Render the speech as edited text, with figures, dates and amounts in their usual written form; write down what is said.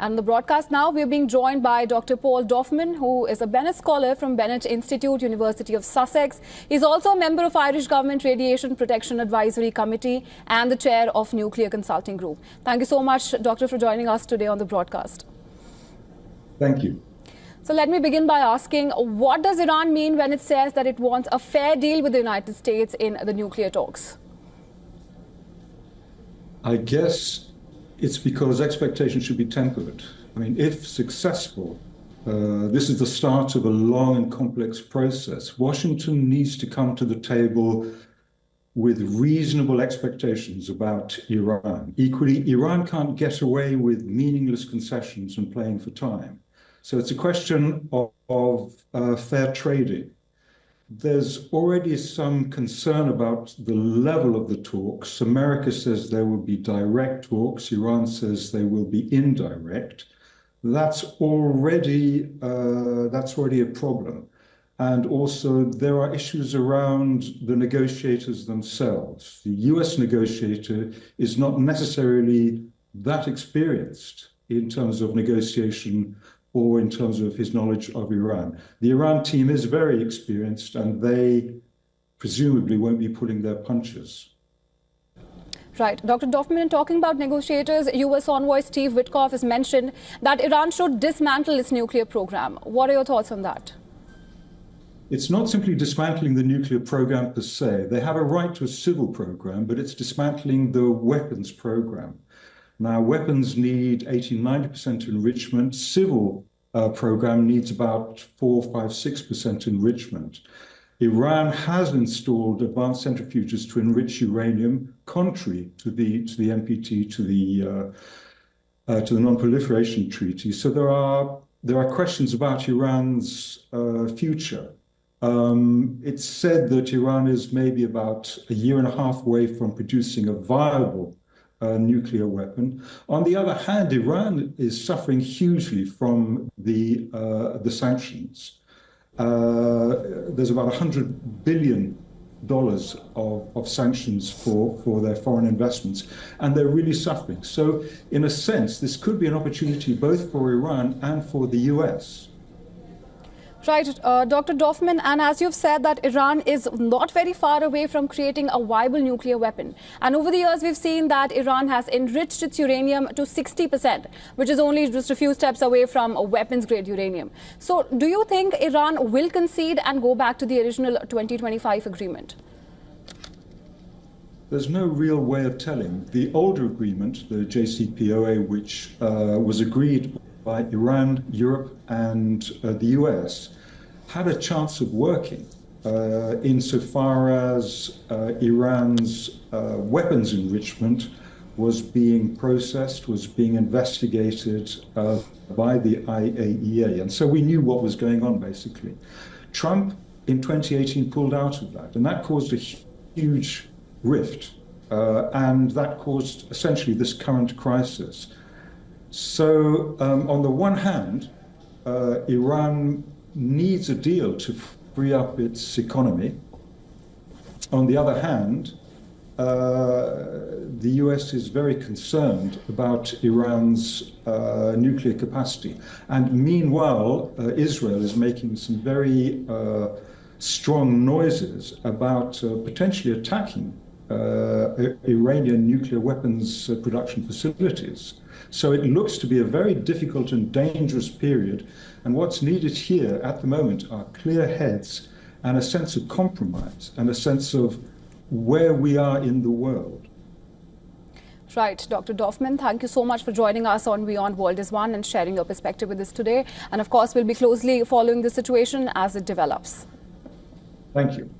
And the broadcast now, we're being joined by Dr. Paul Dorfman, who is a Bennett Scholar from Bennett Institute, University of Sussex. He's also a member of Irish Government Radiation Protection Advisory Committee and the chair of Nuclear Consulting Group. Thank you so much, Doctor, for joining us today on the broadcast. Thank you. So let me begin by asking, what does Iran mean when it says that it wants a fair deal with the United States in the nuclear talks? I guess it's because expectations should be tempered. I mean, if successful, this is the start of a long and complex process. Washington needs to come to the table with reasonable expectations about Iran. Equally, Iran can't get away with meaningless concessions and playing for time. So it's a question of fair trading. There's already some concern about the level of the talks. America says there will be direct talks. Iran says they will be indirect. That's already a problem. And also there are issues around the negotiators themselves. The US negotiator is not necessarily that experienced in terms of negotiation or in terms of his knowledge of Iran. The Iran team is very experienced and they presumably won't be pulling their punches. Right. Dr. Dorfman, talking about negotiators, US envoy Steve Witkoff has mentioned that Iran should dismantle its nuclear program. What are your thoughts on that? It's not simply dismantling the nuclear program per se. They have a right to a civil program, but it's dismantling the weapons program. Now, weapons need 80–90% enrichment. Civil program needs about 4–5–6% enrichment. Iran has installed advanced centrifuges to enrich uranium, contrary to the NPT, to the Non-Proliferation Treaty. So there are questions about Iran's future. It's said that Iran is maybe about a year and a half away from producing a viable nuclear weapon. On the other hand, Iran is suffering hugely from the sanctions. There's about $100 billion of sanctions for their foreign investments, and they're really suffering. So, in a sense, this could be an opportunity both for Iran and for the US. Right, Dr. Dorfman, and as you've said that Iran is not very far away from creating a viable nuclear weapon. And over the years, we've seen that Iran has enriched its uranium to 60%, which is only just a few steps away from a weapons-grade uranium. So do you think Iran will concede and go back to the original 2025 agreement? There's no real way of telling. The older agreement, the JCPOA, which was agreed by Iran, Europe, and the US, had a chance of working insofar as Iran's weapons enrichment was being processed, was being investigated by the IAEA. And so we knew what was going on, basically. Trump, in 2018, pulled out of that, and that caused a huge rift, and that caused essentially this current crisis. So, on the one hand, Iran needs a deal to free up its economy. On the other hand, the US is very concerned about Iran's nuclear capacity. And meanwhile, Israel is making some very strong noises about potentially attacking Iranian nuclear weapons production facilities. So it looks to be a very difficult and dangerous period. And what's needed here at the moment are clear heads and a sense of compromise and a sense of where we are in the world. Right, Dr. Dorfman, thank you so much for joining us on WION World is One and sharing your perspective with us today. And of course, we'll be closely following the situation as it develops. Thank you.